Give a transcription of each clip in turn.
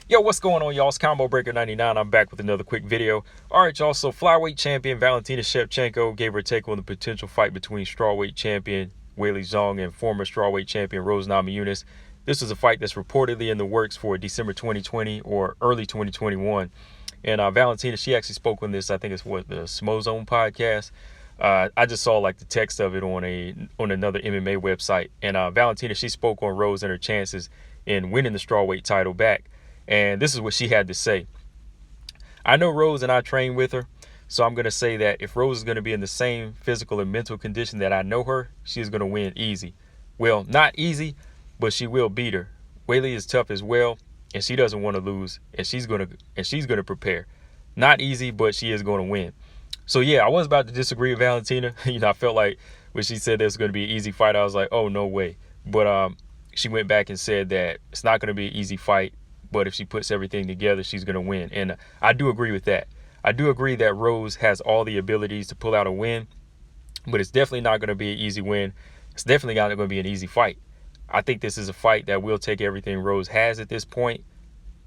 Yo, what's going on, y'all? It's Combo Breaker 99. I'm back with another quick video. All right, y'all. So, flyweight champion Valentina Shevchenko gave her take on the potential fight between strawweight champion Weili Zhang and former strawweight champion Rose Namajunas. This is a fight that's reportedly in the works for December 2020 or early 2021. And Valentina, she actually spoke on this. I think it's what, the Smo Zone podcast. I just saw like the text of it on another MMA website. And Valentina, she spoke on Rose and her chances in winning the strawweight title back. And this is what she had to say. I know Rose and I train with her, so I'm going to say that if Rose is going to be in the same physical and mental condition that I know her, she's going to win easy. Well, not easy, but she will beat her. Weili is tough as well, and she doesn't want to lose, and she's going to prepare. Not easy, but she is going to win. So yeah, I was about to disagree with Valentina. I felt like when she said there's going to be an easy fight, I was like, oh, no way. But she went back and said that it's not going to be an easy fight. But if she puts everything together, she's going to win. And I do agree with that. I do agree that Rose has all the abilities to pull out a win, but it's definitely not going to be an easy win. It's definitely not going to be an easy fight. I think this is a fight that will take everything Rose has at this point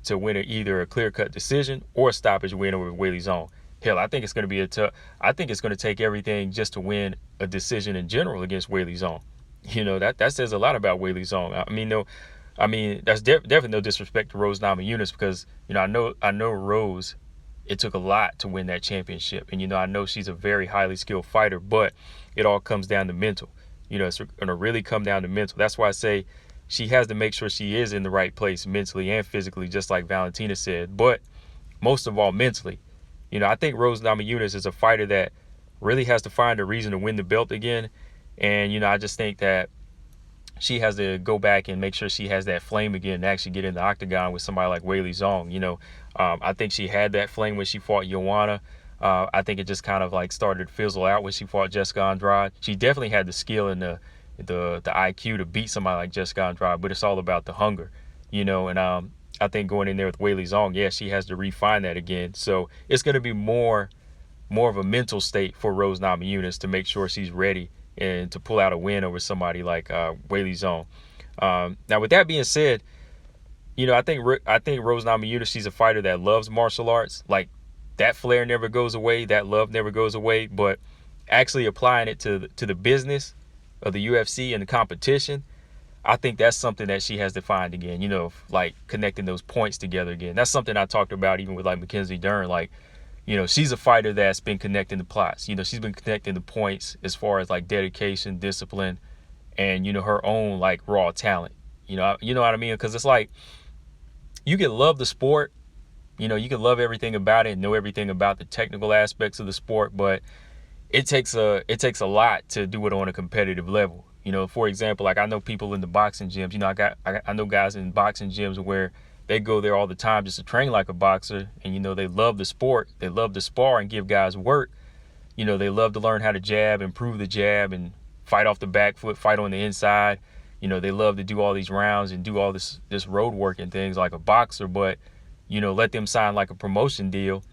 to win either a clear-cut decision or a stoppage win over Weili Zhang. Hell, I think it's going to be I think it's going to take everything just to win a decision in general against Weili Zhang. That says a lot about Weili Zhang. That's definitely no disrespect to Rose Namajunas because, I know Rose, it took a lot to win that championship. And, I know she's a very highly skilled fighter, but it all comes down to mental. It's going to really come down to mental. That's why I say she has to make sure she is in the right place mentally and physically, just like Valentina said, but most of all mentally. I think Rose Namajunas is a fighter that really has to find a reason to win the belt again. And, I just think that she has to go back and make sure she has that flame again and actually get in the octagon with somebody like Weili Zhang. I think she had that flame when she fought Joanna. I think it just kind of like started to fizzle out when she fought Jessica Andrade. She definitely had the skill and the IQ to beat somebody like Jessica Andrade, but it's all about the hunger, and I think going in there with Weili Zhang, yeah, she has to refine that again. So it's going to be more of a mental state for Rose Namajunas to make sure she's ready and to pull out a win over somebody like Weili Zhang. Now, with that being said, I think Rose Namajunas, she's a fighter that loves martial arts. Like, that flair never goes away, that love never goes away. But actually applying it to the business of the UFC and the competition, I think that's something that she has to find again. Like connecting those points together again. That's something I talked about even with like Mackenzie Dern. Like, she's a fighter that's been connecting the plots. She's been connecting the points as far as like dedication, discipline, and, her own like raw talent. You know what I mean? Because it's like you can love the sport, you can love everything about it, know everything about the technical aspects of the sport, but it takes a lot to do it on a competitive level. For example, like I know people in the boxing gyms. I know guys in boxing gyms where they go there all the time just to train like a boxer, and they love the sport. They love to spar and give guys work. They love to learn how to jab, improve the jab, and fight off the back foot, fight on the inside. They love to do all these rounds and do all this road work and things like a boxer, but let them sign like a promotion deal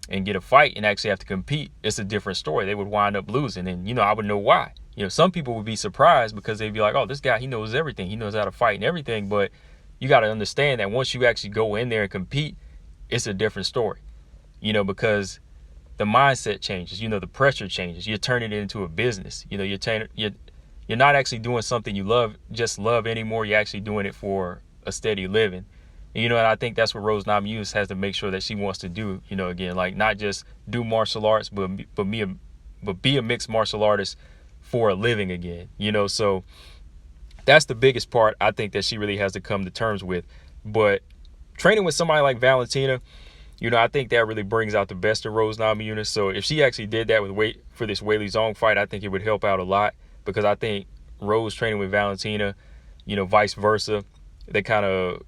and get a fight and actually have to compete. It's a different story. They would wind up losing, and I would know why. Some people would be surprised because they'd be like, oh, this guy, he knows everything. He knows how to fight and everything, but you got to understand that once you actually go in there and compete, it's a different story, because the mindset changes, the pressure changes. You're turning it into a business. You're not actually doing something you love anymore. You're actually doing it for a steady living. And I think that's what Rose Namajunas has to make sure that she wants to do, again, like not just do martial arts, but be a mixed martial artist for a living again, so that's the biggest part I think that she really has to come to terms with. But training with somebody like Valentina, I think that really brings out the best of Rose Namajunas. So if she actually did that for this Weili Zhang fight, I think it would help out a lot, because I think Rose training with Valentina, vice versa, they kind of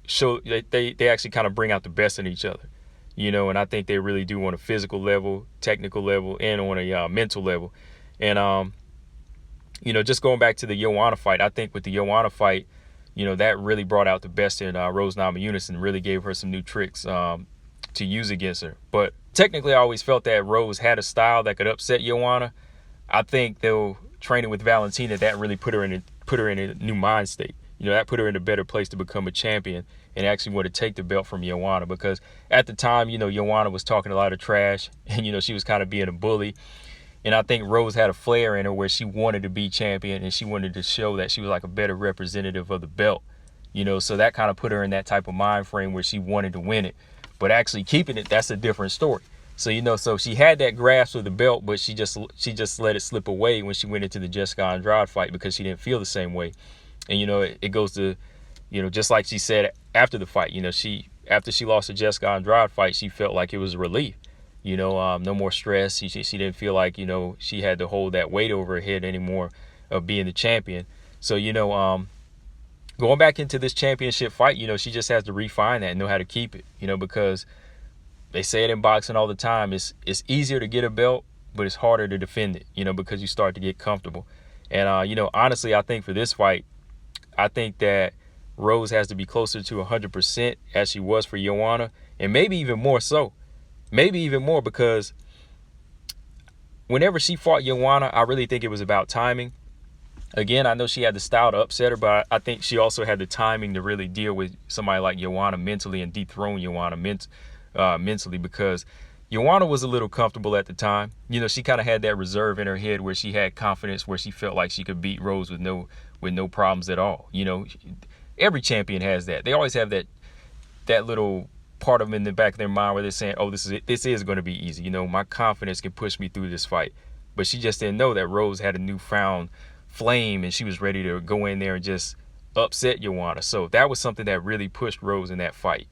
show they actually kind of bring out the best in each other, and I think they really do on a physical level, technical level, and on a mental level. And just going back to the Joanna fight, I think with the Joanna fight, that really brought out the best in Rose Namajunas and really gave her some new tricks to use against her. But technically, I always felt that Rose had a style that could upset Joanna. I think though, training with Valentina, that really put her in a new mind state. that put her in a better place to become a champion and actually want to take the belt from Joanna, because at the time, Joanna was talking a lot of trash and, she was kind of being a bully. And I think Rose had a flair in her where she wanted to be champion and she wanted to show that she was like a better representative of the belt, so that kind of put her in that type of mind frame where she wanted to win it. But actually keeping it, that's a different story. So, so she had that grasp of the belt, but she just let it slip away when she went into the Jessica Andrade fight because she didn't feel the same way. And, it goes to, just like she said after the fight, after she lost the Jessica Andrade fight, she felt like it was a relief. No more stress. She didn't feel like, she had to hold that weight over her head anymore of being the champion. So, going back into this championship fight, she just has to refine that and know how to keep it, because they say it in boxing all the time. It's easier to get a belt, but it's harder to defend it, because you start to get comfortable. And, honestly, I think for this fight, I think that Rose has to be closer to 100% as she was for Joanna, and maybe even more so. Maybe even more, because whenever she fought Joanna, I really think it was about timing. Again, I know she had the style to upset her, but I think she also had the timing to really deal with somebody like Joanna mentally and dethrone Joanna mentally, because Joanna was a little comfortable at the time. She kind of had that reserve in her head where she had confidence, where she felt like she could beat Rose with no problems at all. Every champion has that. They always have that little part of them in the back of their mind where they're saying, oh, this is going to be easy. My confidence can push me through this fight. But she just didn't know that Rose had a newfound flame and she was ready to go in there and just upset Joanna. So that was something that really pushed Rose in that fight.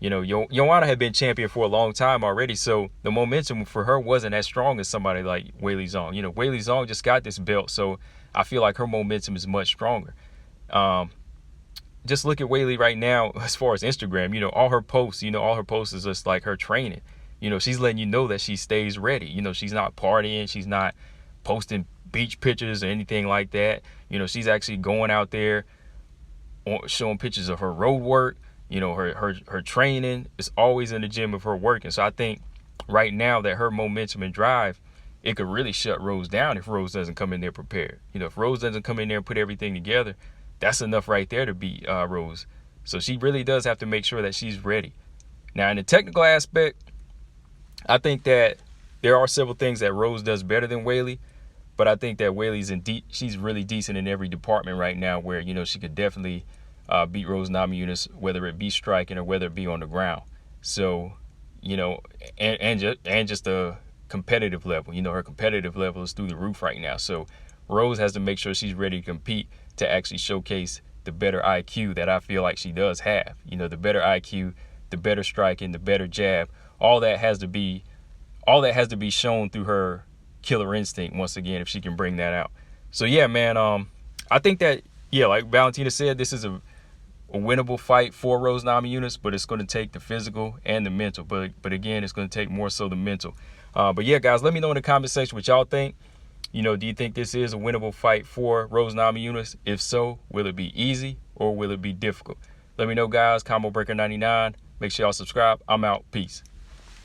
Joanna had been champion for a long time already, so the momentum for her wasn't as strong as somebody like Weili Zhang. Weili Zhang just got this belt, so I feel like her momentum is much stronger. Just look at Weili right now as far as Instagram. All her posts, is just like her training. She's letting you know that she stays ready. She's not partying. She's not posting beach pictures or anything like that. She's actually going out there showing pictures of her road work. Her training is always in the gym of her working. So I think right now that her momentum and drive, it could really shut Rose down if Rose doesn't come in there prepared. If Rose doesn't come in there and put everything together, that's enough right there to beat Rose. So she really does have to make sure that she's ready. Now, in the technical aspect, I think that there are several things that Rose does better than Weili, but I think that Weili's she's really decent in every department right now where, she could definitely beat Rose Namajunas, whether it be striking or whether it be on the ground. So, and just the competitive level. Her competitive level is through the roof right now. So Rose has to make sure she's ready to compete to actually showcase the better IQ that I feel like she does have. The better IQ, the better striking, the better jab. All that has to be shown through her killer instinct once again, if she can bring that out. So yeah, man, I think that, like Valentina said, this is a winnable fight for Rose Namajunas, but it's going to take the physical and the mental. But again, it's going to take more so the mental. But yeah, guys, let me know in the comment section what y'all think. Do you think this is a winnable fight for Rose Namajunas? If so, will it be easy or will it be difficult? Let me know, guys. Combo Breaker 99. Make sure y'all subscribe. I'm out. Peace.